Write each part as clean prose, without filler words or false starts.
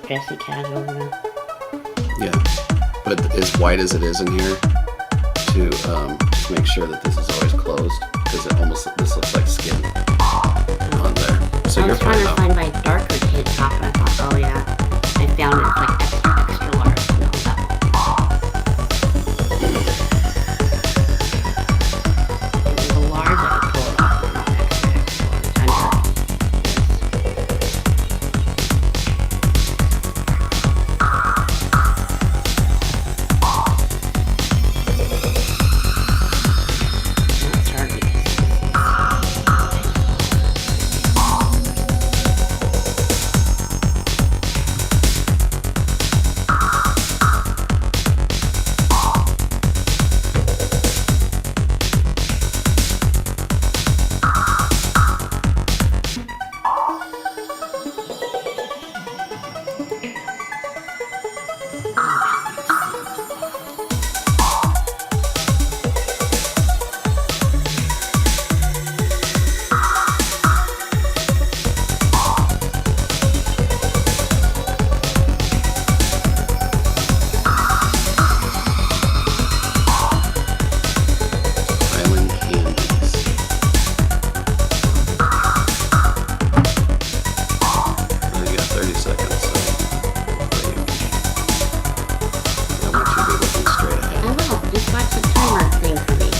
dressy casual, you know. Yeah, but as white as it is in here, to just make sure that this is always closed, because this looks like skin on there. So I was trying to find my darker tank top, and I thought, oh yeah, I found it like extra large. No, that one. It was a large, I could pull it off, but not extra large. That's hard because Island candies. You got 30 seconds, so I want you to be looking straight ahead. I will. Just watch the timer thing for me.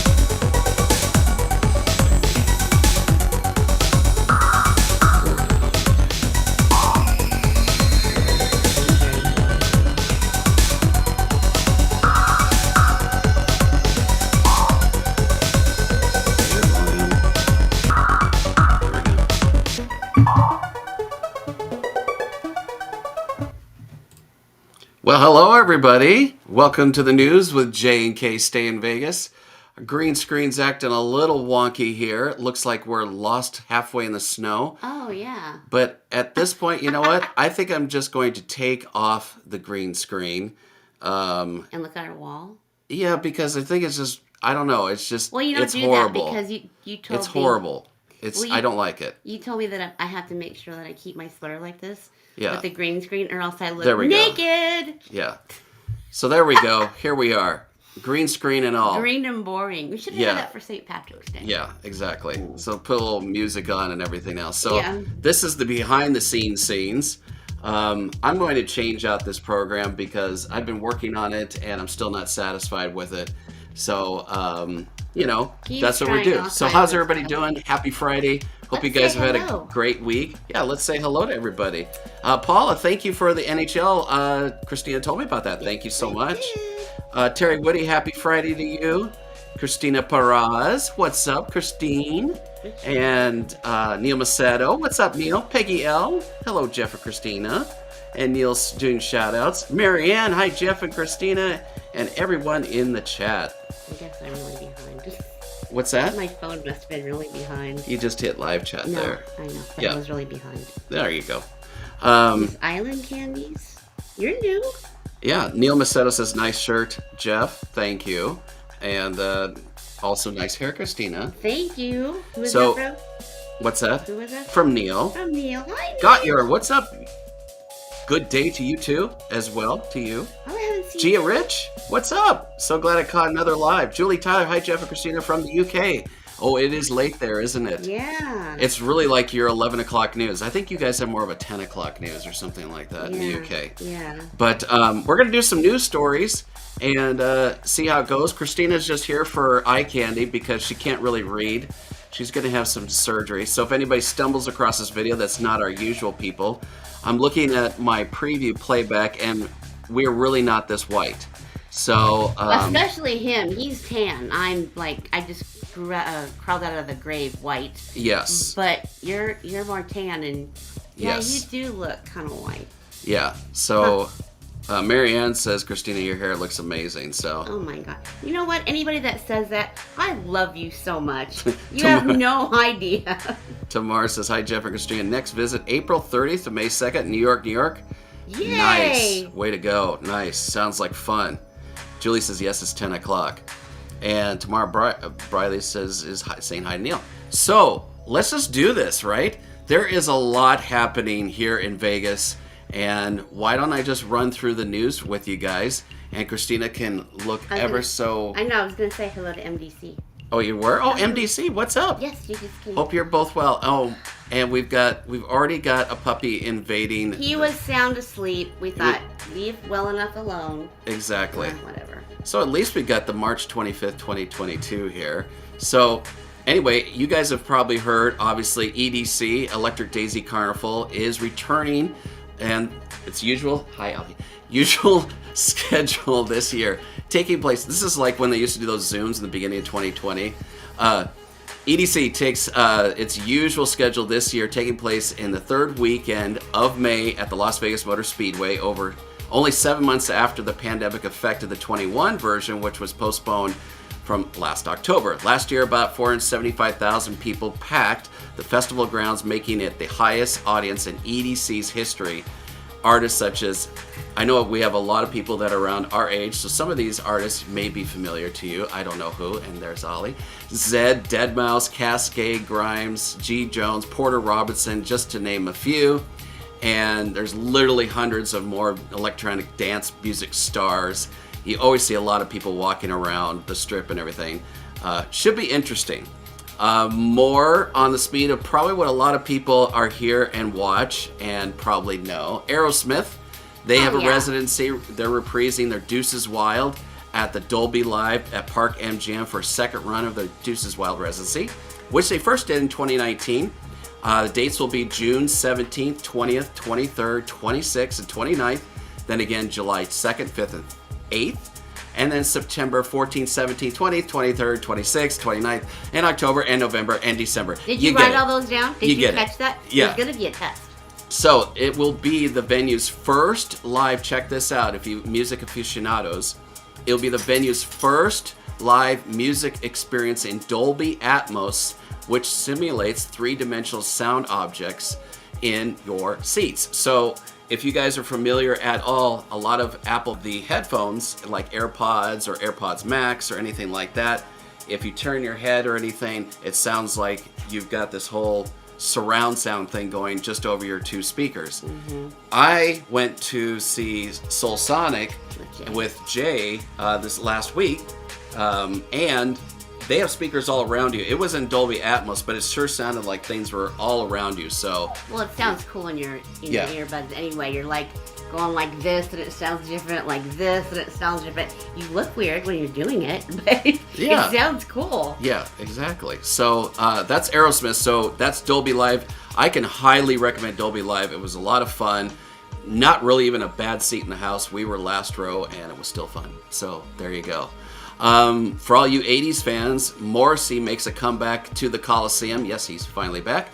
Well, hello everybody. Welcome to the news with J and K Stay in Vegas. Our green screen's acting a little wonky here. It looks like we're lost halfway in the snow. Oh, yeah. But at this point, you know what? I think I'm just going to take off the green screen. And look at our wall. Yeah, because I think it's just, I don't know. It's just, Well, you don't it's do horrible. that because you told It's me. horrible. It's, Well, I don't like it. You told me that I have to make sure that I keep my slur like this. Yeah. With the green screen, or else I There look we go. naked. Yeah. So there we go. Here we are. Green screen and all. Green and boring. We should have Yeah. done that for St. Patrick's Day. Yeah, exactly. So put a little music on and everything else. So Yeah. this is the behind the scenes scenes. I'm going to change out this program because I've been working on it and I'm still not satisfied with it. So, you know, Keep that's what we trying do. all So kinds how's of everybody stuff. doing? Happy Friday. Hope you Let's guys say have had hello. a great week. Yeah, let's say hello to everybody. Paula, thank you for the NHL. Christina told me about that. Thank you so much. Terry Woody, happy Friday to you. Christina Paraz, what's up, Christine? And Neil Macedo, what's up, Neil? Peggy L, hello, Jeff and Christina. And Neil's doing shout outs. Marianne, hi, Jeff and Christina, and everyone in the chat. I guess I'm really behind. What's that? My phone must have been really behind. You just hit live chat No, there. I know, but Yeah. I was really behind. There you go. These island candies? You're new. Yeah, Neil Macedo says, nice shirt, Jeff. Thank you. And also, nice hair, Christina. Thank you. Who is So- that What's that? from? Who is that From Neil. from? Neil. Hi, Neil. Got your, what's up? Good day to you too, as well, to you. Oh, I haven't seen Gia Rich, what's up? So glad I caught another live. Julie Tyler, hi, Jeff and Christina from the UK. Oh, it is late there, isn't it? Yeah. It's really like your 11 o'clock news. I think you guys have more of a 10 o'clock news or something like that in the UK. Yeah. But we're going to do some news stories and see how it goes. Christina's just here for eye candy because she can't really read. She's going to have some surgery. So if anybody stumbles across this video, that's not our usual people. I'm looking at my preview playback, and we're really not this white. So, Especially him. He's tan. I'm like, I just crawled out of the grave white. yes. But you're more tan, and yeah, Yes. you do look kind of white. Yeah. So, Marianne says, Christina, your hair looks amazing. So, Oh my god. You know what? Anybody that says that, I love you so much. You have no idea. Tamar says, hi, Jeff and Christina. Next visit, April 30th to May 2nd, New York, New York. Yay! Nice. Way to go. Nice. Sounds like fun. Julie says, yes, it's 10 o'clock. And Tamara Briley says, is saying hi to Neil. So, let's just do this, right? There is a lot happening here in Vegas. And why don't I just run through the news with you guys, and Christina can look ever so... I know, I was going to say hello to MDC. Oh, you were? Oh, MDC, what's up? Yes, you just came. Hope you're both well. Oh, and we've already got a puppy invading. He was sound asleep. We thought, leave well enough alone. Exactly. Whatever. So at least we got the March 25th, 2022 here. So anyway, you guys have probably heard, obviously, EDC, Electric Daisy Carnival, is returning, and its usual schedule this year taking place. This is like when they used to do those Zooms in the beginning of 2020. EDC takes its usual schedule this year, taking place in the third weekend of May at the Las Vegas Motor Speedway, over only 7 months after the pandemic affected the 21 version, which was postponed from last October. Last year, about 475,000 people packed the festival grounds, making it the highest audience in EDC's history. Artists such as, I know we have a lot of people that are around our age, so some of these artists may be familiar to you. I don't know who, and there's Ollie. Zedd, Deadmau5, Cascade, Grimes, G. Jones, Porter Robinson, just to name a few. And there's literally hundreds of more electronic dance music stars. You always see a lot of people walking around the strip and everything. Should be interesting. More on the speed of probably what a lot of people are here and watch and probably know. Aerosmith, they have a residency. They're reprising their Deuces Wild at the Dolby Live at Park MGM for a second run of the Deuces Wild residency, which they first did in 2019. The dates will be June 17th, 20th, 23rd, 26th, and 29th. Then again, July 2nd, 5th, and 8th. And then September 14th, 17th, 20th, 23rd, 26th, 29th, and October, and November, and December. Did you write all those down? Did you catch that? Yeah. There's going to be a test. So it will be the venue's first live, check this out, if you music aficionados, it'll be the venue's first live music experience in Dolby Atmos, which simulates three-dimensional sound objects in your seats. So if you guys are familiar at all, a lot of Apple, the headphones, like AirPods or AirPods Max or anything like that, if you turn your head or anything, it sounds like you've got this whole surround sound thing going just over your two speakers. Mm-hmm. I went to see Soul Sonic with Jay this last week, and they have speakers all around you. It was in Dolby Atmos, but it sure sounded like things were all around you. So, well, it sounds cool in your earbuds anyway. You're like going like this, and it sounds different, like this, and it sounds different. You look weird when you're doing it, but it sounds cool. Yeah, exactly. So that's Aerosmith. So that's Dolby Live. I can highly recommend Dolby Live. It was a lot of fun. Not really even a bad seat in the house. We were last row, and it was still fun. So there you go. For all you 80s fans, Morrissey makes a comeback to the Coliseum. Yes, he's finally back.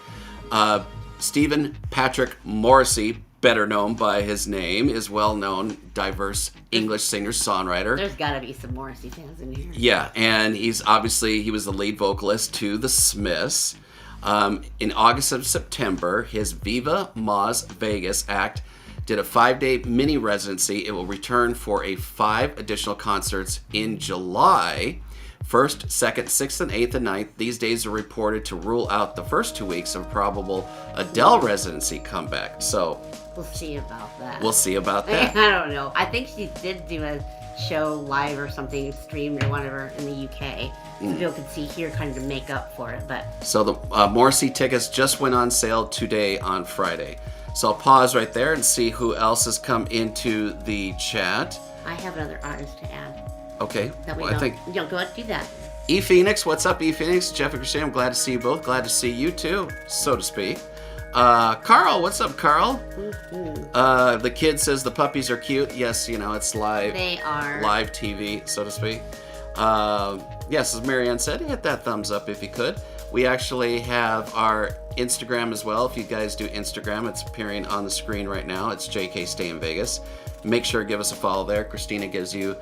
Stephen Patrick Morrissey, better known by his name, is well-known, diverse English singer-songwriter. There's got to be some Morrissey fans in here. Yeah, and he was the lead vocalist to the Smiths. In August and September, his Viva Mas Vegas act did a 5-day mini residency. It will return for 5 additional concerts in July. 1st, 2nd, 6th, and 8th and 9th. These days are reported to rule out the first 2 weeks of probable Adele residency comeback. So we'll see about that. I don't know. I think she did do a show live or something, streamed or whatever in the UK. So people could see here kind of make up for it. But so the Morrissey tickets just went on sale today on Friday. So I'll pause right there and see who else has come into the chat. I have another artist to add. Okay. That we don't go ahead and do that. E Phoenix, what's up, E Phoenix? Jeff and Christine, I'm glad to see you both. Glad to see you too, so to speak. Carl, what's up, Carl? Mm-hmm. The kid says the puppies are cute. Yes, it's live. They are. Live TV, so to speak. Yes, as Marianne said, hit that thumbs up if you could. We actually have our Instagram as well. If you guys do Instagram, it's appearing on the screen right now. It's JK Stay in Vegas. Make sure to give us a follow there. Christina gives you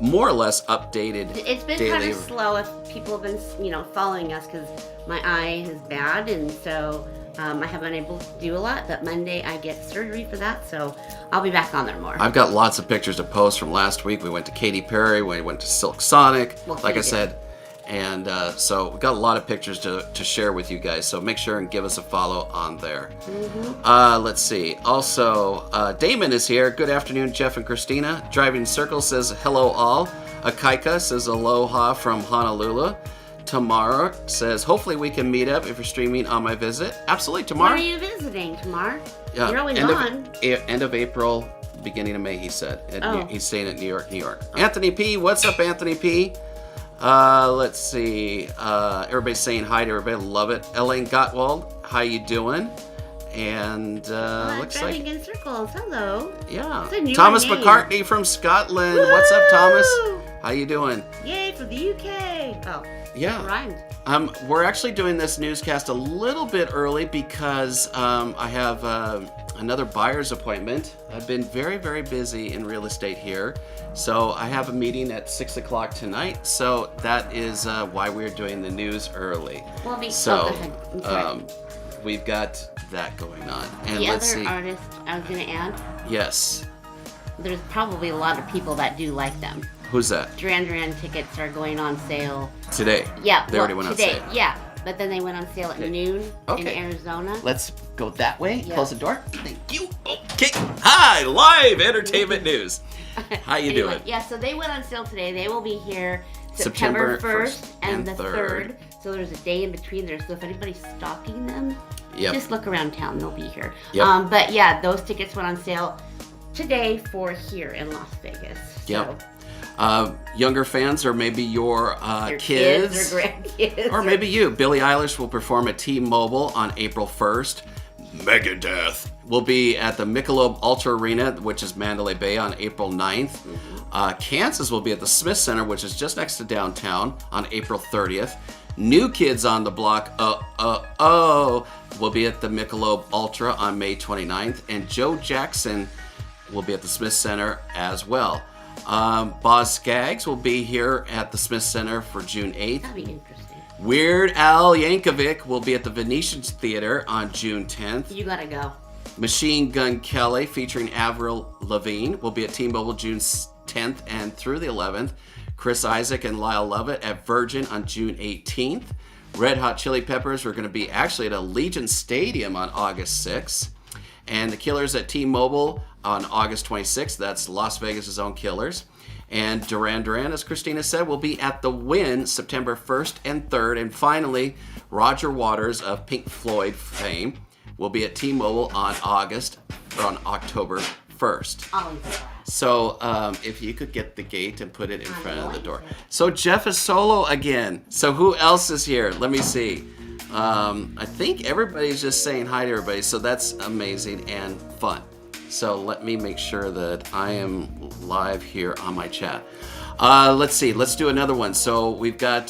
more or less updated It's been daily... kind of slow if people have been, following us because my eye is bad, and so I haven't been able to do a lot. But Monday I get surgery for that, so I'll be back on there more. I've got lots of pictures to post from last week. We went to Katy Perry. We went to Silk Sonic. Like I said, And so we've got a lot of pictures to share with you guys. So make sure and give us a follow on there. Let's see. Also, Damon is here. Good afternoon, Jeff and Christina. Driving Circle says hello all. Akaika says aloha from Honolulu. Tamar says, hopefully we can meet up if you're streaming on my visit. Absolutely, Tamar. Where are you visiting, Tamar? Yeah, You're always on. End of April, beginning of May, he said. He's staying at New York, New York. Oh. Anthony P. What's up, Anthony P.? Let's see. Everybody's saying hi to everybody. Love it. Elaine Gottwald, how you doing? And looks like Driving in circles. Hello. Yeah. It's a newer Thomas name. McCartney from Scotland. What's up, Thomas? How you doing? Yay for the UK. Oh. Yeah. Rhymed. We're actually doing this newscast a little bit early because I have another buyer's appointment. I've been very, very busy in real estate here. So I have a meeting at 6 o'clock tonight. So that is why we're doing the news early. Well, so go ahead. I'm sorry. We've got that going on. And the let's other see. artist I was going to add, Yes. there's probably a lot of people that do like them. Who's that? Duran Duran tickets are going on sale. Today. Yeah. They already went on today, sale. Yeah. But then they went on sale at noon Okay. in Arizona. Let's go that way. Yeah. Close the door. Thank you. Okay. Hi, live entertainment news. How you doing? Yeah, so they went on sale today. They will be here September September 1st 1st and the 3rd. 3rd. So there's a day in between there. So if anybody's stalking them, Yep. just look around town. They'll be here. Yep. But yeah, those tickets went on sale today for here in Las Vegas. Yep. So Younger fans, or maybe your your kids, or grandkids. or maybe you. Billie Eilish will perform at T-Mobile on April 1st. Megadeth will be at the Michelob Ultra Arena, which is Mandalay Bay, on April 9th. Kansas will be at the Smith Center, which is just next to downtown, on April 30th. New Kids on the Block, will be at the Michelob Ultra on May 29th. And Joe Jackson will be at the Smith Center as well. Boz Scaggs will be here at the Smith Center for June 8th. That'd be interesting. Weird Al Yankovic will be at the Venetian Theater on June 10th. You gotta go. Machine Gun Kelly featuring Avril Lavigne will be at T-Mobile June 10th and through the 11th. Chris Isaac and Lyle Lovett at Virgin on June 18th. Red Hot Chili Peppers are going to be actually at Allegiant Stadium on August 6th. And the Killers at T-Mobile on August 26th. That's Las Vegas' own Killers. And Duran Duran, as Christina said, will be at the Wynn September 1st and 3rd. And finally, Roger Waters of Pink Floyd fame will be at T-Mobile on October 1st. Always. So if you could get the gate and put it in front of the door. So Jeff is solo again. So who else is here? Let me see. I think everybody's just saying hi to everybody. So that's amazing and fun. So let me make sure that I am live here on my chat. Let's see. Let's do another one. So we've got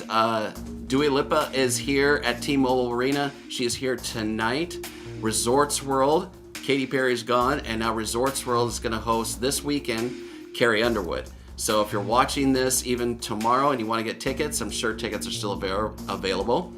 Dua Lipa is here at T-Mobile Arena. She is here tonight. Resorts World. Katy Perry's gone, and now Resorts World is going to host this weekend Carrie Underwood. So if you're watching this even tomorrow and you want to get tickets, I'm sure tickets are still available.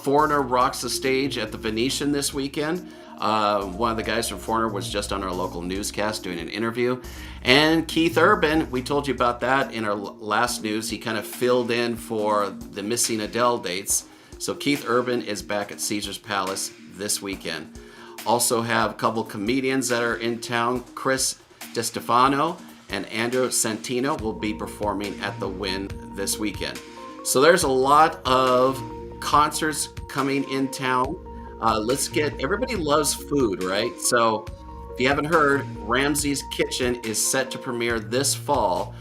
Foreigner rocks the stage at the Venetian this weekend. One of the guys from Foreigner was just on our local newscast doing an interview. And Keith Urban, we told you about that in our last news. He kind of filled in for the missing Adele dates. So Keith Urban is back at Caesar's Palace this weekend. Also have a couple comedians that are in town. Chris DeStefano and Andrew Santino will be performing at the Wynn this weekend. So there's a lot of concerts coming in town. Everybody loves food, right? So if you haven't heard, Ramsay's Kitchen is set to premiere this fall.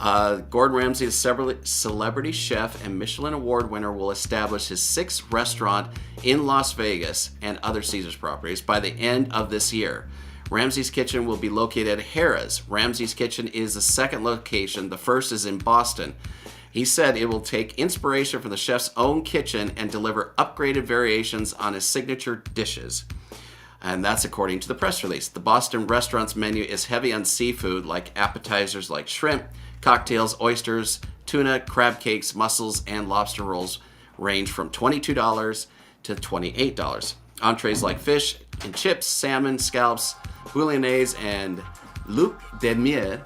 Gordon Ramsay, a celebrity chef and Michelin Award winner, will establish his 6th restaurant in Las Vegas and other Caesars properties by the end of this year. Ramsay's Kitchen will be located at Harrah's. Ramsay's Kitchen is the second location. The first is in Boston. He said it will take inspiration from the chef's own kitchen and deliver upgraded variations on his signature dishes. And that's according to the press release. The Boston restaurant's menu is heavy on seafood, like appetizers like shrimp, cocktails, oysters, tuna, crab cakes, mussels, and lobster rolls range from $22 to $28. Entrees like fish and chips, salmon, scallops, bouillabaisse, and loup de mer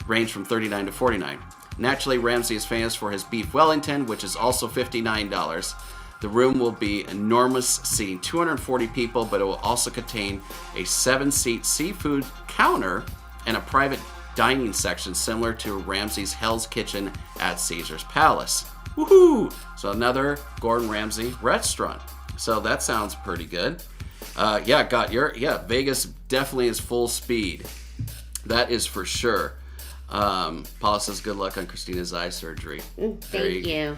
range from $39 to $49. Naturally, Ramsay is famous for his beef Wellington, which is also $59. The room will be enormous, seating 240 people, but it will also contain a 7-seat seafood counter and a private dining section similar to Ramsay's Hell's Kitchen at Caesar's Palace. Woohoo! So another Gordon Ramsay restaurant. So that sounds pretty good. Vegas definitely is full speed. That is for sure. Paula says good luck on Christina's eye surgery. Thank you.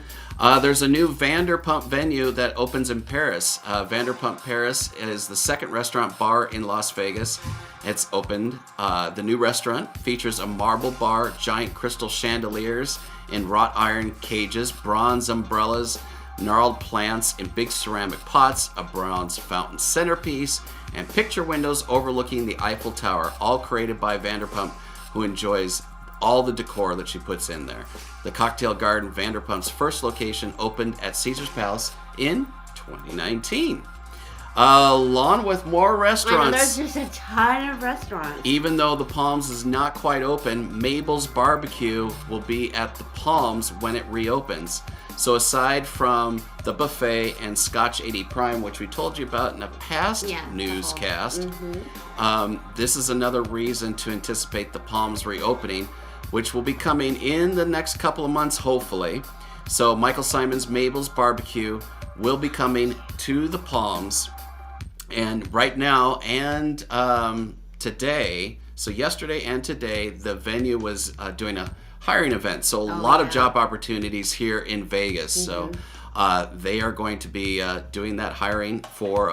There's a new Vanderpump venue that opens in Paris. Vanderpump Paris is the second restaurant bar in Las Vegas. It's opened. The new restaurant features a marble bar, giant crystal chandeliers in wrought iron cages, bronze umbrellas, gnarled plants in big ceramic pots, a bronze fountain centerpiece, and picture windows overlooking the Eiffel Tower, all created by Vanderpump, who enjoys all the decor that she puts in there. The Cocktail Garden, Vanderpump's first location, opened at Caesar's Palace in 2019. Along with more restaurants. There's just a ton of restaurants. Even though the Palms is not quite open, Mabel's Barbecue will be at the Palms when it reopens. So aside from the buffet and Scotch 80 Prime, which we told you about in a past newscast, this is another reason to anticipate the Palms reopening, which will be coming in the next couple of months, hopefully. So Michael Simon's Mabel's Barbecue will be coming to the Palms. And right now and today, so yesterday and today, the venue was doing a hiring event. So a lot of job opportunities here in Vegas. So they are going to be doing that hiring for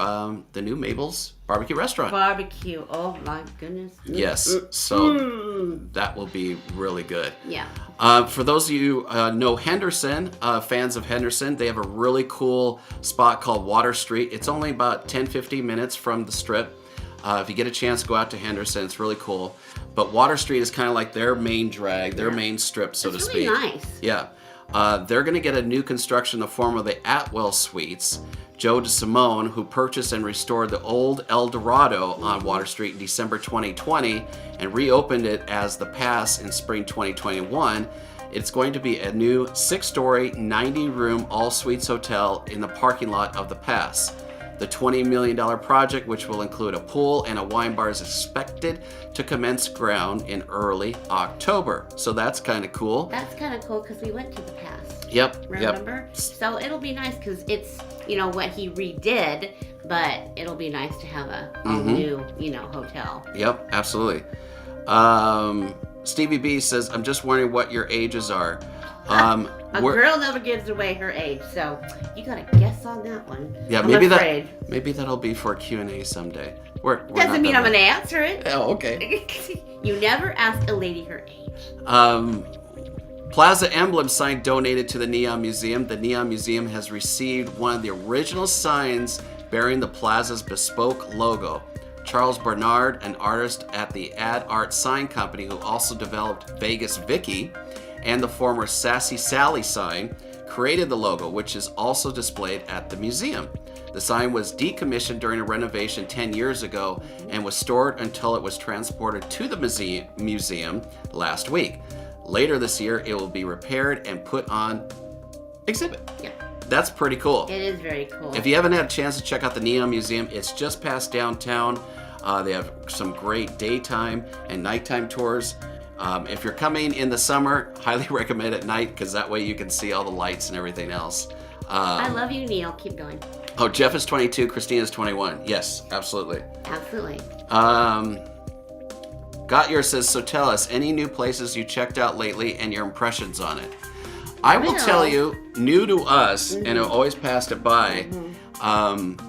the new Mabel's Barbecue restaurant. Barbecue, oh my goodness. Yes, so that will be really good. Yeah. For those of you know Henderson, fans of Henderson, they have a really cool spot called Water Street. It's only about 10-15 minutes from the Strip. If you get a chance, go out to Henderson. It's really cool. But Water Street is kind of like their main drag, their main strip, so to speak. It's really nice. Yeah. They're going to get a new construction in the form of the Atwell Suites. Joe DeSimone, who purchased and restored the old El Dorado on Water Street in December 2020 and reopened it as the Pass in spring 2021, it's going to be a new 6-story, 90-room all-suites hotel in the parking lot of the Pass. The $20 million project, which will include a pool and a wine bar, is expected to commence ground in early October. So that's kind of cool. That's kind of cool because we went to the Pass. Yep. Remember? So it'll be nice because it's, what he redid, but it'll be nice to have a new, hotel. Yep, absolutely. Stevie B says, I'm just wondering what your ages are. A girl never gives away her age, so you gotta guess on that one. Yeah, maybe that'll be for a Q&A someday. Doesn't mean I'm gonna answer it. Oh, okay. You never ask a lady her age. Plaza emblem sign donated to the Neon Museum. The Neon Museum has received one of the original signs bearing the Plaza's bespoke logo. Charles Bernard, an artist at the Ad Art Sign Company who also developed Vegas Vicky and the former Sassy Sally sign, created the logo, which is also displayed at the museum. The sign was decommissioned during a renovation 10 years ago and was stored until it was transported to the museum last week. Later this year, it will be repaired and put on exhibit. Yeah. That's pretty cool. It is very cool. If you haven't had a chance to check out the Neon Museum, it's just past downtown. They have some great daytime and nighttime tours. If you're coming in the summer, highly recommend at night because that way you can see all the lights and everything else. I love you, Neil. Keep going. Oh, Jeff is 22, Christina's 21. Yes, absolutely. Absolutely. Gotyer says, so tell us, any new places you checked out lately and your impressions on it? I will tell you, new to us, and I've always passed it by, and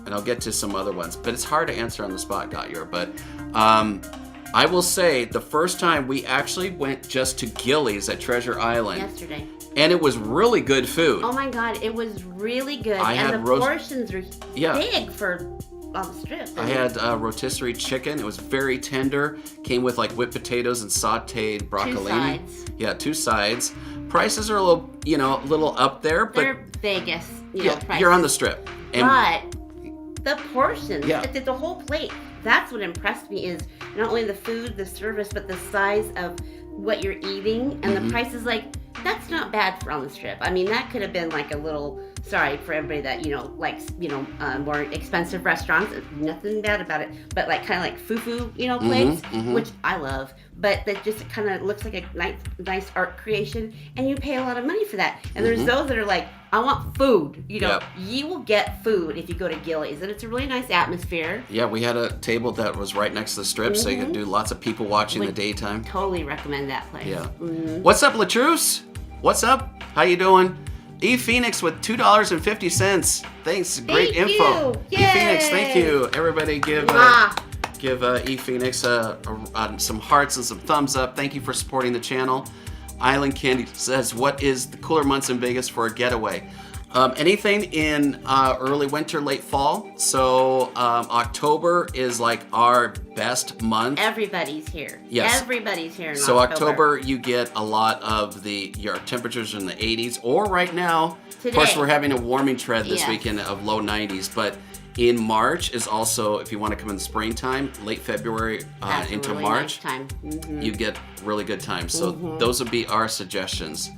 I'll get to some other ones, but it's hard to answer on the spot, Gotyer, but I will say the first time we actually went just to Gillies at Treasure Island. Yesterday. And it was really good food. Oh my God, it was really good. And the portions are big for on the Strip. I had rotisserie chicken. It was very tender. Came with like whipped potatoes and sauteed broccolini. 2 sides. Yeah, 2 sides. Prices are a little up there, but they're Vegas, prices. You're on the Strip. But the portions, the whole plate. That's what impressed me is not only the food, the service, but the size of what you're eating, and the price is like, that's not bad for on the Strip. I mean, that could have been like a little, sorry for everybody that, likes, more expensive restaurants. Nothing bad about it. But like kind of like foo-foo, plates, which I love. But that just kind of looks like a nice art creation, and you pay a lot of money for that. And there's those that are like, I want food. You will get food if you go to Gillies, and it's a really nice atmosphere. Yeah, we had a table that was right next to the Strip, so you could do lots of people watching in the daytime. Totally recommend that place. Yeah. What's up, Latruce? What's up? How you doing? E Phoenix with $2.50. Thanks, great info. Yay. E Phoenix, thank you. Everybody give E Phoenix some hearts and some thumbs up. Thank you for supporting the channel. Island Candy says, what is the cooler months in Vegas for a getaway? Anything in early winter, late fall. So October is like our best month. Everybody's here. Yes. Everybody's here in So October. you get a lot of your temperatures in the 80s, or right now, Today. of course, we're having a warming trend this weekend of low 90s, but in March is also, if you want to come in the springtime, late February into really March, nice time. you get really good times. So those would be our suggestions.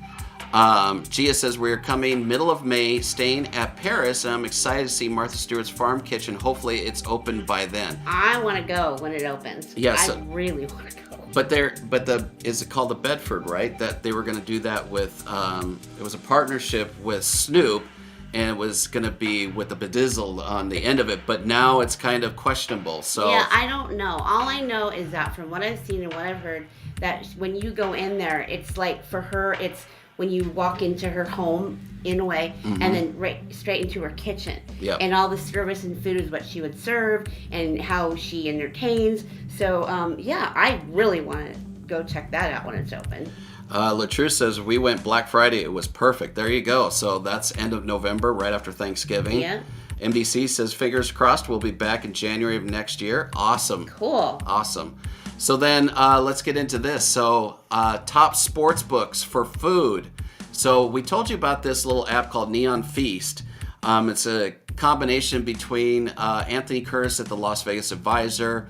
Gia says, we're coming middle of May, staying at Paris, and I'm excited to see Martha Stewart's Farm Kitchen. Hopefully it's open by then. I want to go when it opens. Yes. I really want to go. But is it called the Bedford, right? That they were going to do that with, it was a partnership with Snoop, and it was going to be with the Bedizzle on the end of it, but now it's kind of questionable. So yeah, I don't know. All I know is that from what I've seen and what I've heard, that when you go in there, it's like for her, it's when you walk into her home in a way, and then right straight into her kitchen. Yep. And all the service and food is what she would serve and how she entertains. So I really want to go check that out when it's open. Latrue says, we went Black Friday. It was perfect. There you go. So that's end of November, right after Thanksgiving. Yeah. MDC says, fingers crossed, we'll be back in January of next year. Awesome. Cool. Awesome. So then let's get into this. So top sports books for food. So we told you about this little app called Neon Feast. It's a combination between Anthony Curtis at the Las Vegas Advisor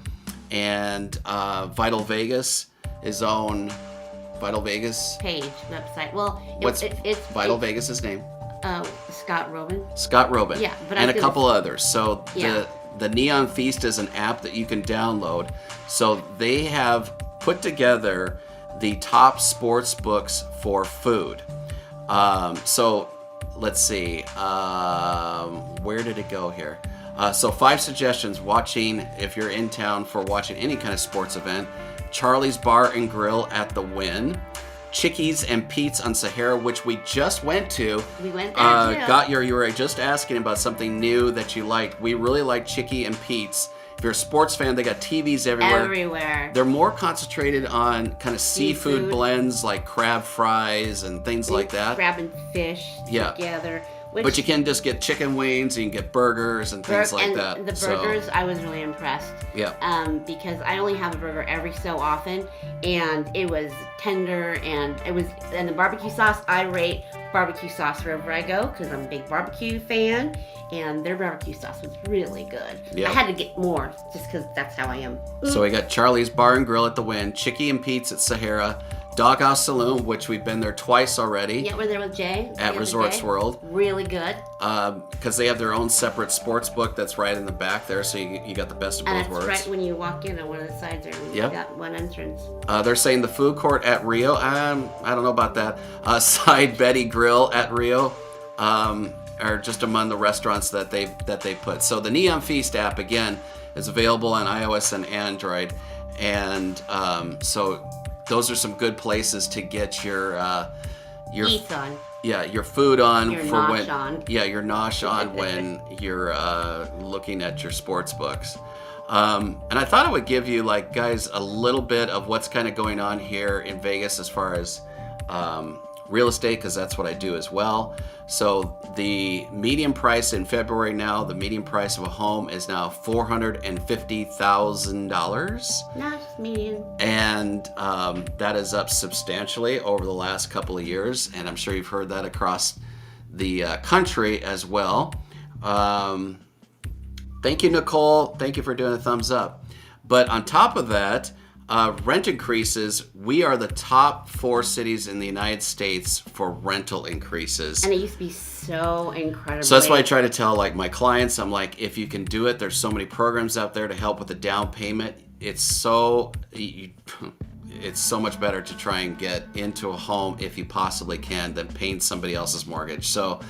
and Vital Vegas, his own Vital Vegas Page, website. Well, it's Vital Vegas's name? Scott Robin. Scott Robin. Yeah, but and a couple others. So Yeah. the Neon Feast is an app that you can download. So they have put together the top sports books for food. So let's see. Where did it go here? So 5 suggestions watching, if you're in town for watching any kind of sports event. Charlie's Bar and Grill at the Wynn. Chickies and Pete's on Sahara, which we just went to. We went there too. You were just asking about something new that you liked. We really like Chickie and Pete's. If you're a sports fan, they got TVs everywhere. Everywhere. They're more concentrated on kind of seafood blends like crab fries and things like that. Crab and fish together. But you can just get chicken wings, you can get burgers and things like that. The burgers, I was really impressed. Yeah. Because I only have a burger every so often, and it was tender, and the barbecue sauce, I rate barbecue sauce wherever I go because I'm a big barbecue fan, and their barbecue sauce was really good. Yeah. I had to get more just because that's how I am. So we got Charlie's Bar and Grill at the Wynn, Chickie and Pete's at Sahara, Doghouse Saloon, which we've been there twice already. Yeah, we're there with Jay. At Resorts World. Really good. Because they have their own separate sports book that's right in the back there, so you got the best of both And worlds. it's right when you walk in on one of the sides there. You got one entrance. They're saying the food court at Rio. I don't know about that. Side Betty Grill at Rio are just among the restaurants that they put. So the Neon Feast app, again, is available on iOS and Android. And so those are some good places to get your Eats on. Yeah, your food on your for nosh when on. Yeah, your nosh on when you're looking at your sports books. And I thought I would give you, like, guys, a little bit of what's kind of going on here in Vegas as far as real estate, because that's what I do as well. So the median price in February now, the median price of a home is now $450,000. Not just median. And that is up substantially over the last couple of years. And I'm sure you've heard that across the country as well. Thank you, Nicole. Thank you for doing a thumbs up. But on top of that, Rent increases, we are the top 4 cities in the United States for rental increases. And it used to be so incredible. So that's why I try to tell like my clients, I'm like, if you can do it, there's so many programs out there to help with the down payment. It's so much better to try and get into a home if you possibly can than paying somebody else's mortgage. So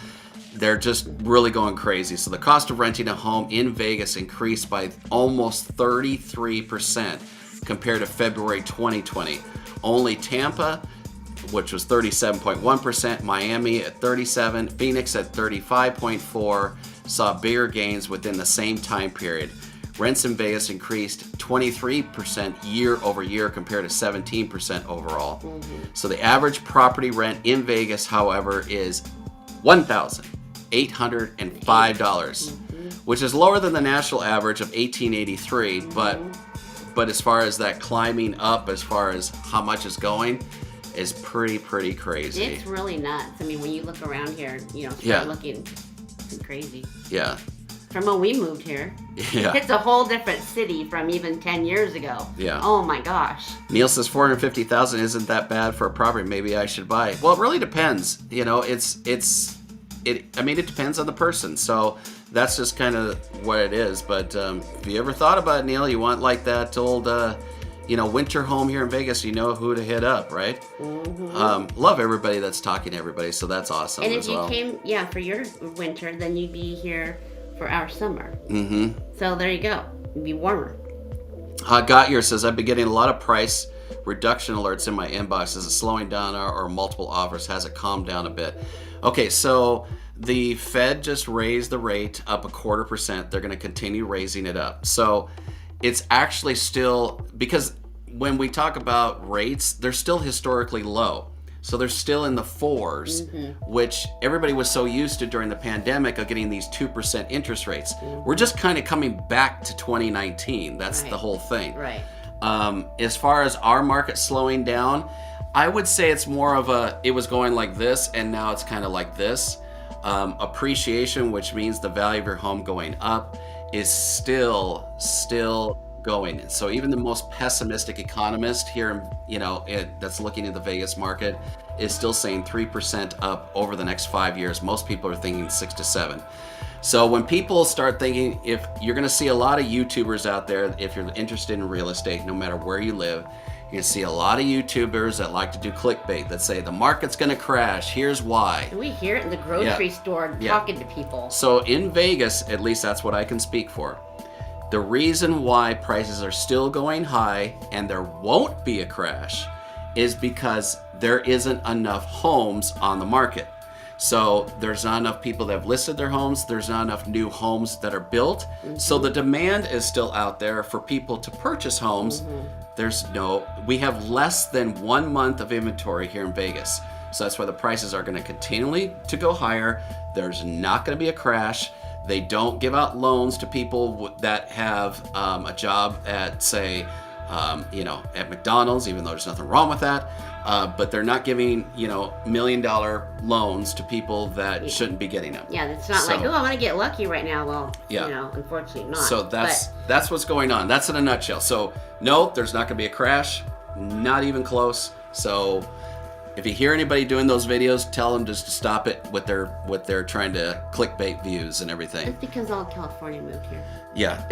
they're just really going crazy. So the cost of renting a home in Vegas increased by almost 33% compared to February 2020. Only Tampa, which was 37.1%, Miami at 37%, Phoenix at 35.4%, saw bigger gains within the same time period. Rents in Vegas increased 23% year over year compared to 17% overall. So the average property rent in Vegas, however, is $1,805, which is lower than the national average of $1,883, but as far as that climbing up, as far as how much is going, is pretty crazy. It's really nuts. I mean, when you look around here, start looking, it's crazy. Yeah. From when we moved here, it's a whole different city from even 10 years ago. Yeah. Oh my gosh. Neil says $450,000 isn't that bad for a property. Maybe I should buy it. Well, it really depends. It depends on the person. So that's just kind of what it is. But if you ever thought about it, Neil, you want like that old, winter home here in Vegas, you know who to hit up, right? Love everybody that's talking to everybody, so that's awesome. And if as well. you came, for your winter, then you'd be here for our summer. So there you go. It'd be warmer. Gotyer says, I've been getting a lot of price reduction alerts in my inbox. Is it slowing down or multiple offers? Has it calmed down a bit? Okay, so the Fed just raised the rate up 0.25%. They're going to continue raising it up. So it's actually still, because when we talk about rates, they're still historically low. So they're still in the 4s, which everybody was so used to during the pandemic of getting these 2% interest rates. We're just kind of coming back to 2019. That's the whole thing. Right. As far as our market slowing down, I would say it's more of it was going like this and now it's kind of like this. Appreciation, which means the value of your home going up, is still going. So even the most pessimistic economist here, that's looking at the Vegas market is still saying 3% up over the next 5 years. Most people are thinking 6 to 7. So when people start thinking, if you're going to see a lot of YouTubers out there, if you're interested in real estate, no matter where you live, you're going to see a lot of YouTubers that like to do clickbait that say the market's going to crash. Here's why. And we hear it in the grocery store talking to people. So in Vegas, at least that's what I can speak for. The reason why prices are still going high and there won't be a crash is because there isn't enough homes on the market. So there's not enough people that have listed their homes. There's not enough new homes that are built. So the demand is still out there for people to purchase homes. We have less than 1 month of inventory here in Vegas. So that's why the prices are going to continually to go higher. There's not going to be a crash. They don't give out loans to people that have a job at, say, at McDonald's, even though there's nothing wrong with that. But they're not giving, $1 million loans to people that shouldn't be getting them. Yeah, it's not like, I want to get lucky right now. Well, unfortunately not. So that's what's going on. That's in a nutshell. So no, there's not going to be a crash. Not even close. So if you hear anybody doing those videos, tell them just to stop it with their trying to clickbait views and everything. It's because all of California moved here. Yeah.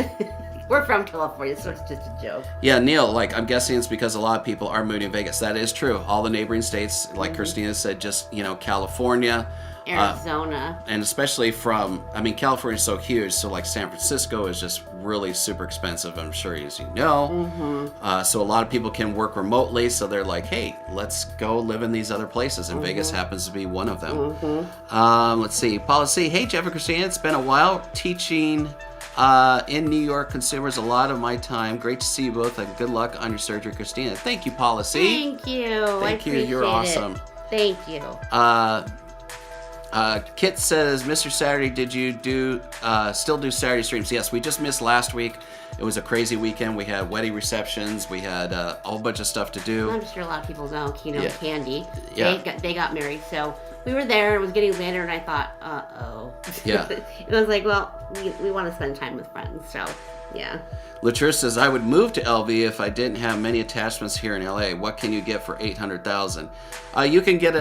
We're from California, so it's just a joke. Yeah, Neil, I'm guessing it's because a lot of people are moving to Vegas. That is true. All the neighboring states, like Christina said, just, California. Arizona. And especially California is so huge, so like San Francisco is just really super expensive, I'm sure, as you know. So a lot of people can work remotely, so they're like, hey, let's go live in these other places, and Vegas happens to be one of them. Let's see. Paula C. Hey, Jeff and Christina, it's been a while teaching in New York consumers a lot of my time. Great to see you both, and good luck on your surgery, Christina. Thank you, Paula C. Thank you. Thank you. You're awesome. Thank you. Kit says, Mr. Saturday, did you still do Saturday streams? Yes, we just missed last week. It was a crazy weekend. We had wedding receptions. We had a whole bunch of stuff to do. I'm sure a lot of people know, Candy. Yeah. They got married, so we were there. It was getting later, and I thought, uh-oh. Yeah. It was like, well, we want to spend time with friends, so yeah. Latrice says, I would move to LV if I didn't have many attachments here in LA. What can you get for $800,000? You can get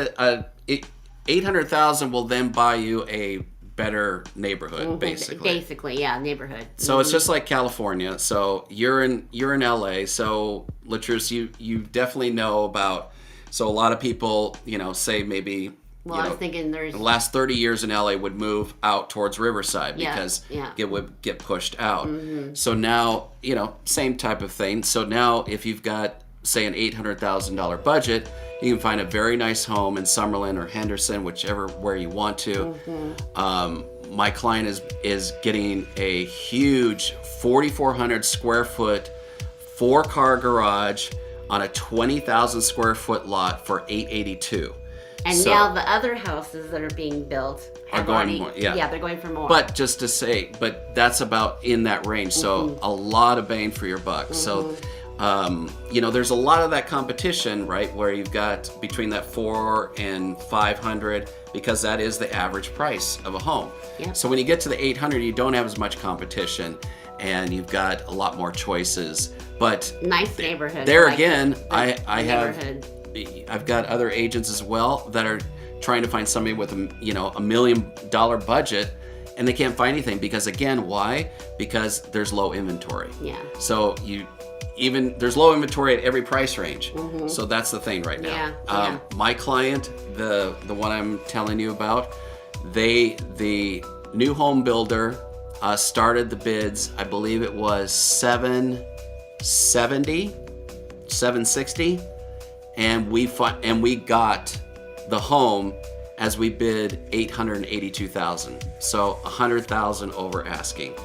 $800,000 will then buy you a better neighborhood, basically, yeah, neighborhood. So it's just like California. So you're in LA. So Latrice, you definitely know about. So a lot of people, say maybe. Well, I was thinking the last 30 years in LA would move out towards Riverside because it would get pushed out. Mm-hmm. So now, same type of thing. So now if you've got, say, an $800,000 budget, you can find a very nice home in Summerlin or Henderson, where you want to. Mm-hmm. My client is getting a huge 4,400 square foot, 4-car garage on a 20,000 square foot lot for $882. And now the other houses that are being built are going more. Yeah, they're going for more. But just to say, that's about in that range. So a lot of bang for your buck. So, there's a lot of that competition, right? Where you've got between that 400 and 500, because that is the average price of a home. Yep. So when you get to the 800, you don't have as much competition, and you've got a lot more choices. But nice neighborhood. There again, I've got other agents as well that are trying to find somebody with $1 million budget, and they can't find anything because, again, why? Because there's low inventory. Yeah. So there's low inventory at every price range. Mm-hmm. So that's the thing right now. Yeah. My client, the one I'm telling you about, the new home builder started the bids. I believe it was $760. And we got the home as we bid $882,000, so $100,000 over asking.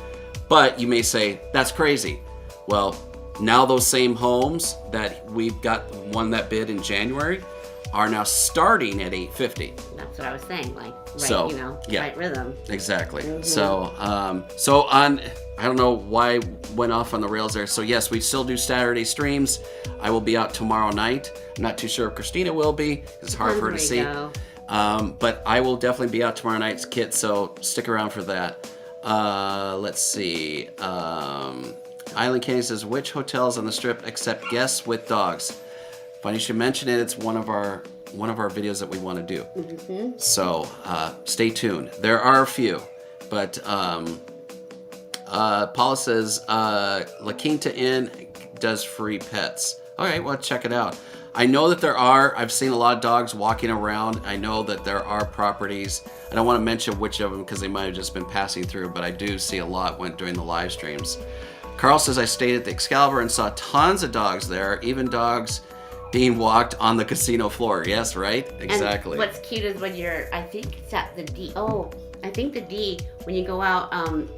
But you may say that's crazy. Well, now those same homes that we've got one that bid in January are now starting at $850. That's what I was saying, right rhythm. Exactly. Mm-hmm. So on. I don't know why I went off on the rails there. So yes, we still do Saturday streams. I will be out tomorrow night. I'm not too sure if Christina will be. It's hard for her to see. But I will definitely be out tomorrow night's Kit, so stick around for that. Let's see. Island Candy says, which hotels on the Strip accept guests with dogs? Funny you should mention it. It's one of our videos that we want to do. Mm-hmm. So stay tuned. There are a few, but Paula says, La Quinta Inn does free pets. All right, well, check it out. I know that I've seen a lot of dogs walking around. I know that there are properties. I don't want to mention which of them because they might have just been passing through, but I do see a lot during the live streams. Carl says, I stayed at the Excalibur and saw tons of dogs there, even dogs being walked on the casino floor. Yes, right? Exactly. And what's cute is when I think it's at the D. Oh, I think the D, when you go out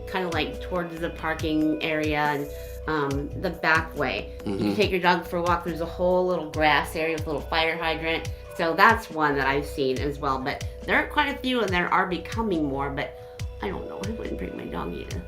kind of like towards the parking area and the back way, you take your dog for a walk, there's a whole little grass area with a little fire hydrant. So that's one that I've seen as well. But there are quite a few, and there are becoming more, but I don't know. I wouldn't bring my doggy to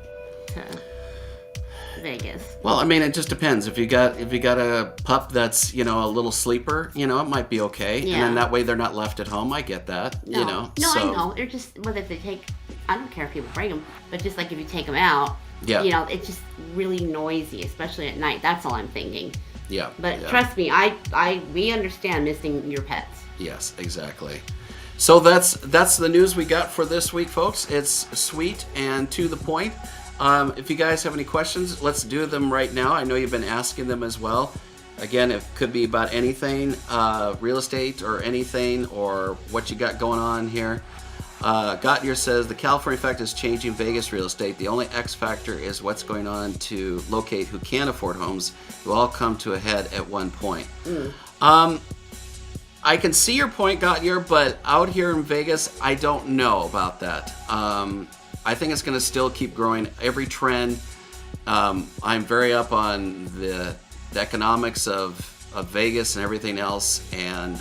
Vegas. Well, I mean, it just depends. If you got a pup that's, a little sleeper, it might be okay. Yeah. And then that way they're not left at home. I get that, No, So, I know. They're just, whether they take, I don't care if people bring them, but just like if you take them out, yeah. It's just really noisy, especially at night. That's all I'm thinking. Yeah. But trust me, we understand missing your pets. Yes, exactly. So that's the news we got for this week, folks. It's sweet and to the point. If you guys have any questions, let's do them right now. I know you've been asking them as well. Again, it could be about anything, real estate or anything, or what you got going on here. Gottier says, the California effect is changing Vegas real estate. The only X factor is what's going on to locate who can afford homes, who all come to a head at one point. I can see your point, Gottier, but out here in Vegas, I don't know about that. I think it's going to still keep growing. Every trend, I'm very up on the economics of Vegas and everything else, and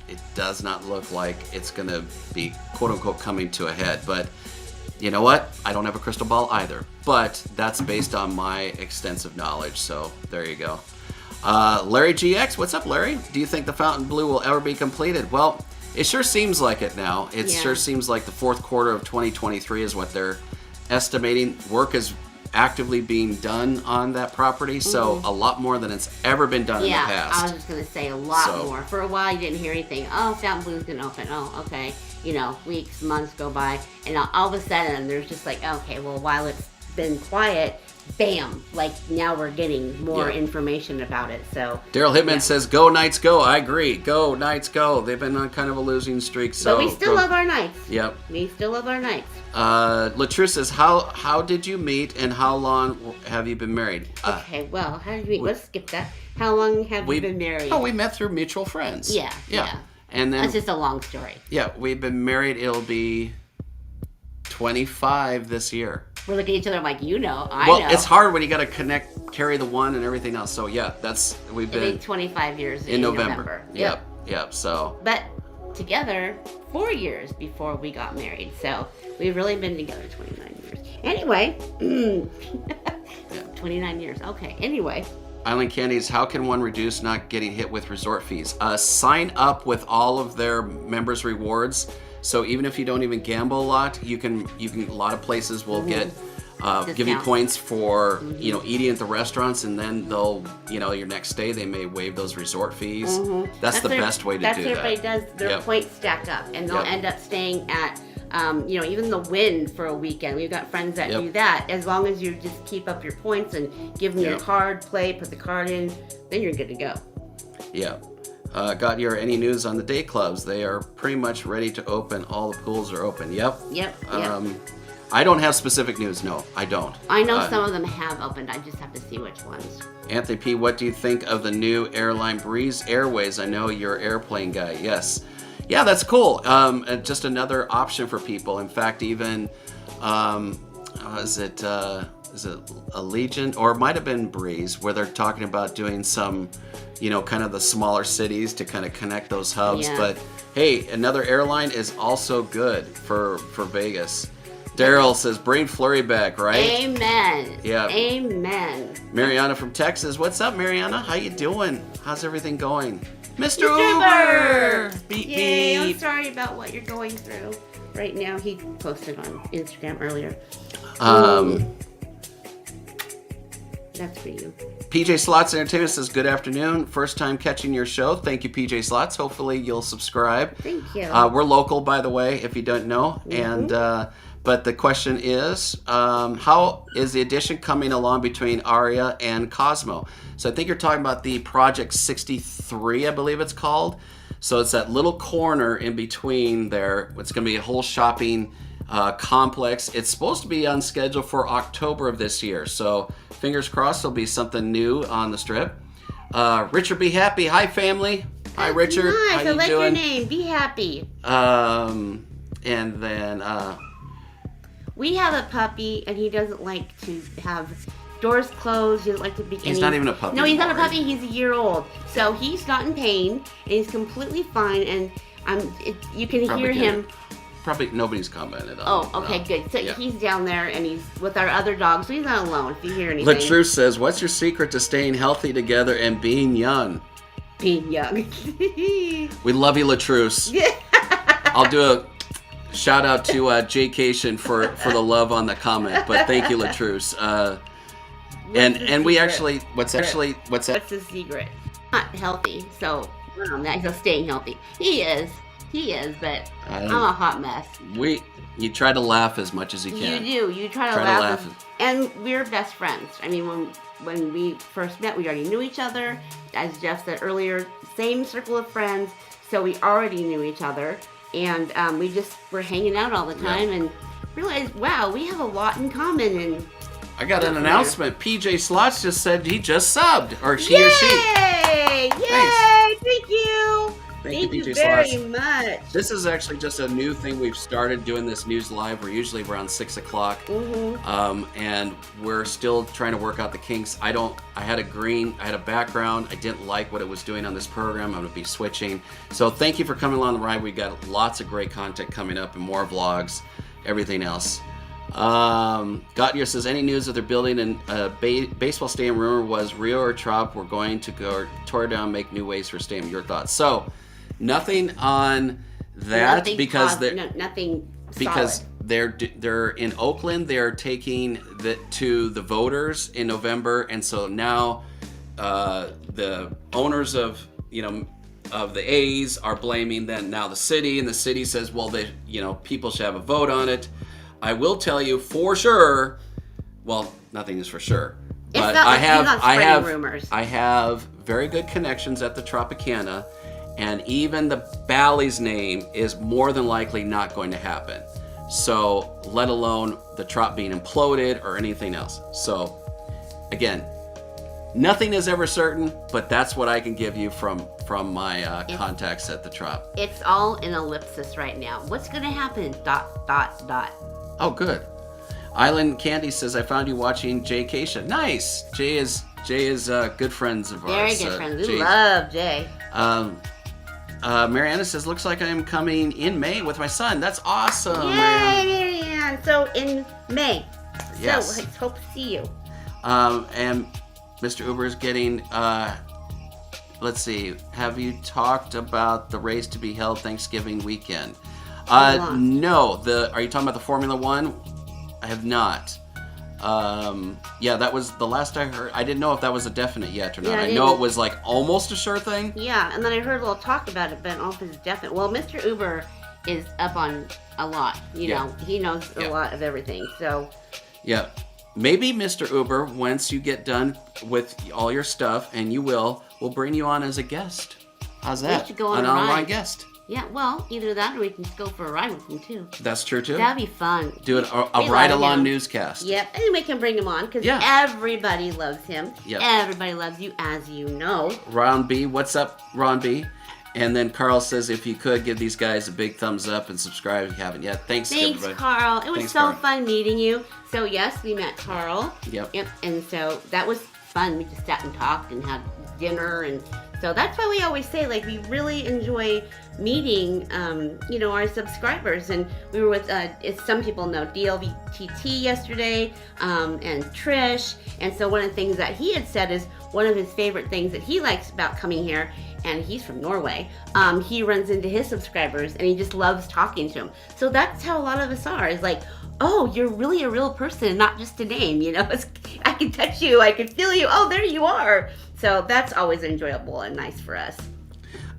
it does not look like it's going to be quote unquote coming to a head. But you know what? I don't have a crystal ball either. But that's based on my extensive knowledge. So there you go. Larry GX, what's up, Larry? Do you think the Fountain Blue will ever be completed? Well, it sure seems like it now. It sure seems like the fourth quarter of 2023 is what they're estimating. Work is actively being done on that property, so a lot more than it's ever been done in the past. Yeah, I was just going to say a lot more. For a while, you didn't hear anything. Oh, Fountain Blue's going to open. Oh, okay. You know, weeks, months go by, and all of a sudden, there's just like, okay, well, while it's been quiet, bam, like now we're getting more information about it. So Daryl Hitman says, "Go Knights, go!" I agree. Go Knights, go! They've been on kind of a losing streak, so but we still love our Knights. Yep, we still love our Knights. Latrue says, "How did you meet, and how long have you been married?" Okay, well, how did you meet? Let's skip that. How long have you been married? Oh, we met through mutual friends. Yeah. And then that's just a long story. Yeah, we've been married. It'll be 25 this year. We're looking at each other like, I know. Well, it's hard when you got to carry the one and everything else. So yeah, we've been 25 years in November. Yep. So. But together 4 years before we got married. So we've really been together 29 years. Anyway, 29 years. Okay. Anyway. Island Candies, how can one reduce not getting hit with resort fees? Sign up with all of their members' rewards. So even if you don't even gamble a lot, you can a lot of places will give you points for eating at the restaurants, and then they'll your next day they may waive those resort fees. That's the best way to do that. That's what everybody does. Their points stack up, and they'll end up staying at even the Wynn for a weekend. We've got friends that do that. As long as you just keep up your points and give them your card, put the card in, then you're good to go. Yeah. Got any news on the day clubs? They are pretty much ready to open. All the pools are open. Yep. I don't have specific news. No, I don't. I know some of them have opened. I just have to see which ones. Anthony P., what do you think of the new airline Breeze Airways? I know you're an airplane guy. Yes. Yeah, that's cool. Just another option for people. In fact, even is it Allegiant, or it might have been Breeze, where they're talking about doing some, kind of the smaller cities to kind of connect those hubs. Yeah. But hey, another airline is also good for Vegas. Daryl says, bring Flurry back, right? Amen. Yeah. Amen. Mariana from Texas. What's up, Mariana? How you doing? How's everything going? Mr. Uber! Beep, Yay, beep. I'm sorry about what you're going through right now. He posted on Instagram earlier. That's for you. PJ Slots Entertainment says, good afternoon. First time catching your show. Thank you, PJ Slots. Hopefully you'll subscribe. Thank you. We're local, by the way, if you don't know. And but the question is, how is the addition coming along between Aria and Cosmo? So I think you're talking about the Project 63, I believe it's called. So it's that little corner in between there. It's going to be a whole shopping complex. It's supposed to be on schedule for October of this year. So fingers crossed there'll be something new on the strip. Richard Be Happy. Hi, family. Hi, Richard. Nice. How you I like doing? your name. Be Happy. And then... we have a puppy, and he doesn't like to have doors closed. He doesn't like to be... He's not even a puppy. No, he's not a puppy. He's a year old. So he's not in pain, and he's completely fine, and you can hear him... Probably nobody's commented on. Oh, okay, good. So he's down there, and he's with our other dogs, so he's not alone if you hear anything. Latrue says, what's your secret to staying healthy together and being young? Being young. We love you, Latrue. I'll do a shout out to Jaycation for the love on the comment, but thank you, Latrue. And we actually, what's that? What's the secret? Not healthy, so he's staying healthy. He is, but I'm a hot mess. You try to laugh as much as you can. You do. You try to laugh. And we're best friends. I mean, when we first met, we already knew each other. As Jeff said earlier, same circle of friends, so we already knew each other. And we just were hanging out all the time and realized, wow, we have a lot in common. And I got an announcement. PJ Slots just said he just subbed, or he or she. Yay! Thanks. Thank you. Thank you PJ very Slots. much. This is actually just a new thing we've started doing this news live. We're usually around 6 o'clock. And we're still trying to work out the kinks. I had a background. I didn't like what it was doing on this program. I'm going to be switching. So thank you for coming along the ride. We got lots of great content coming up and more vlogs, everything else. Gottier says, any news that they're building in baseball stadium? Rumor was Rio or Trop were going to go tore down, make new ways for stadium. Your thoughts? So nothing on that because they're in Oakland. They're taking to the voters in November, and so now the owners of the A's are blaming then now the city, and the city says, well, people should have a vote on it. I will tell you for sure. Well, nothing is for sure. But I have very good connections at the Tropicana, and even the Bally's name is more than likely not going to happen. So, let alone the Trop being imploded or anything else. So, again, nothing is ever certain, but that's what I can give you from my contacts at the Trop. It's all in ellipsis right now. What's going to happen? ... Oh, good. Island Candy says, I found you watching Jay Keisha. Nice. Jay is good friends of ours. Very good friends. We love Jay. Mariana says, looks like I'm coming in May with my son. That's awesome. Yay, Marianne. So in May. Yes. So I hope to see you. And Mr. Uber is getting, let's see, have you talked about the race to be held Thanksgiving weekend? No. Are you talking about the Formula One? I have not. Yeah, that was the last I heard. I didn't know if that was a definite yet or not. Yeah, I know it was like almost a sure thing. Yeah, and then I heard a little talk about it, but I don't know if it's definite. Well, Mr. Uber is up on a lot. You know, he knows a lot of everything. So. Yeah. Maybe Mr. Uber, once you get done with all your stuff, and you will, we'll bring you on as a guest. How's that? We should go on an a ride. Online guest. Yeah, well, either that or we can just go for a ride with him, too. That's true, too. That'd be fun. Do a ride-along newscast. Yep, and we can bring him on, because everybody loves him. Yep. Everybody loves you, as you know. Ron B, what's up, Ron B? And then Carl says, if you could, give these guys a big thumbs up and subscribe if you haven't yet. Thanks everybody. Carl. It was fun meeting you. So, yes, we met Carl. Yep. And so that was fun. We just sat and talked and had dinner, and so that's why we always say, like, we really enjoy meeting our subscribers. And we were with as some people know, DLVTT yesterday, and Trish. And so one of the things that he had said is one of his favorite things that he likes about coming here, and he's from Norway, he runs into his subscribers and he just loves talking to them. So that's how a lot of us are, is like, oh, you're really a real person, not just a name, I can touch you, I can feel you, oh, there you are. So that's always enjoyable and nice for us.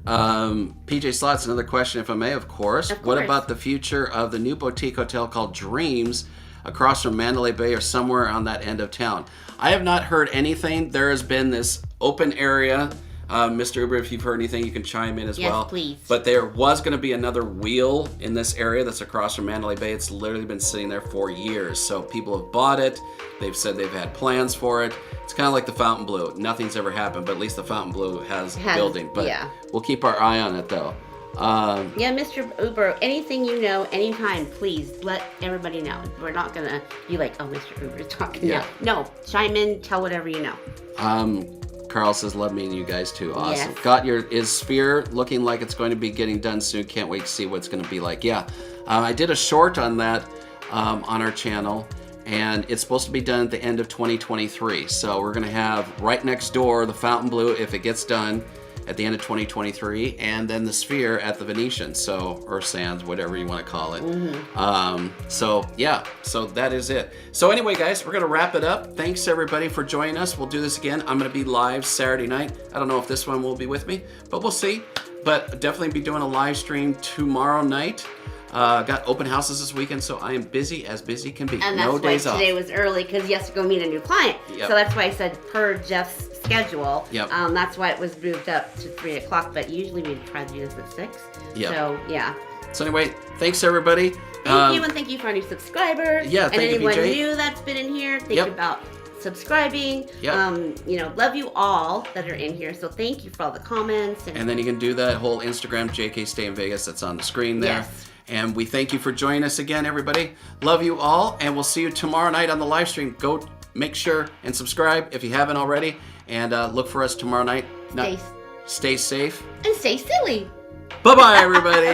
PJ Slots, another question, if I may, of course. What about the future of the new boutique hotel called Dreams across from Mandalay Bay or somewhere on that end of town? I have not heard anything. There has been this open area. Mr. Uber, if you've heard anything, you can chime in as well. Yes, please. But there was going to be another wheel in this area that's across from Mandalay Bay. It's literally been sitting there for years. So people have bought it. They've said they've had plans for it. It's kind of like the Fountain Blue. Nothing's ever happened, but at least the Fountain Blue has a building. But we'll keep our eye on it, though. Mr. Uber, anything you know, anytime, please let everybody know. We're not going to be like, oh, Mr. Uber's talking now. No, chime in, tell whatever you know. Carl says, love meeting you guys too. Awesome. Yes. Is Sphere looking like it's going to be getting done soon? Can't wait to see what it's going to be like. Yeah. I did a short on that on our channel, and it's supposed to be done at the end of 2023. So we're going to have right next door the Fountain Blue, if it gets done, at the end of 2023, and then the Sphere at the Venetian, or Sands, whatever you want to call it. So that is it. So anyway, guys, we're going to wrap it up. Thanks everybody for joining us. We'll do this again. I'm going to be live Saturday night. I don't know if this one will be with me, but we'll see. But definitely be doing a live stream tomorrow night. Got open houses this weekend, so I am busy as busy can be. And that's no days why off. Today was early, because he has to go meet a new client. Yep. So that's why I said per Jeff's schedule. Yep. That's why it was moved up to 3 o'clock, but usually we try to do this at 6. Yep. So, yeah. So anyway, thanks everybody. Thank you, and thank you for our new subscribers. Yeah, thank you, anyone PJ. new that's been in here, think about subscribing. Yep. Love you all that are in here. So thank you for all the comments. And then you can do that whole Instagram, JK Stay in Vegas, that's on the screen there. Yes. And we thank you for joining us again, everybody. Love you all, and we'll see you tomorrow night on the live stream. Go make sure and subscribe if you haven't already, and look for us tomorrow night. Stay safe. And stay silly. Bye-bye, everybody.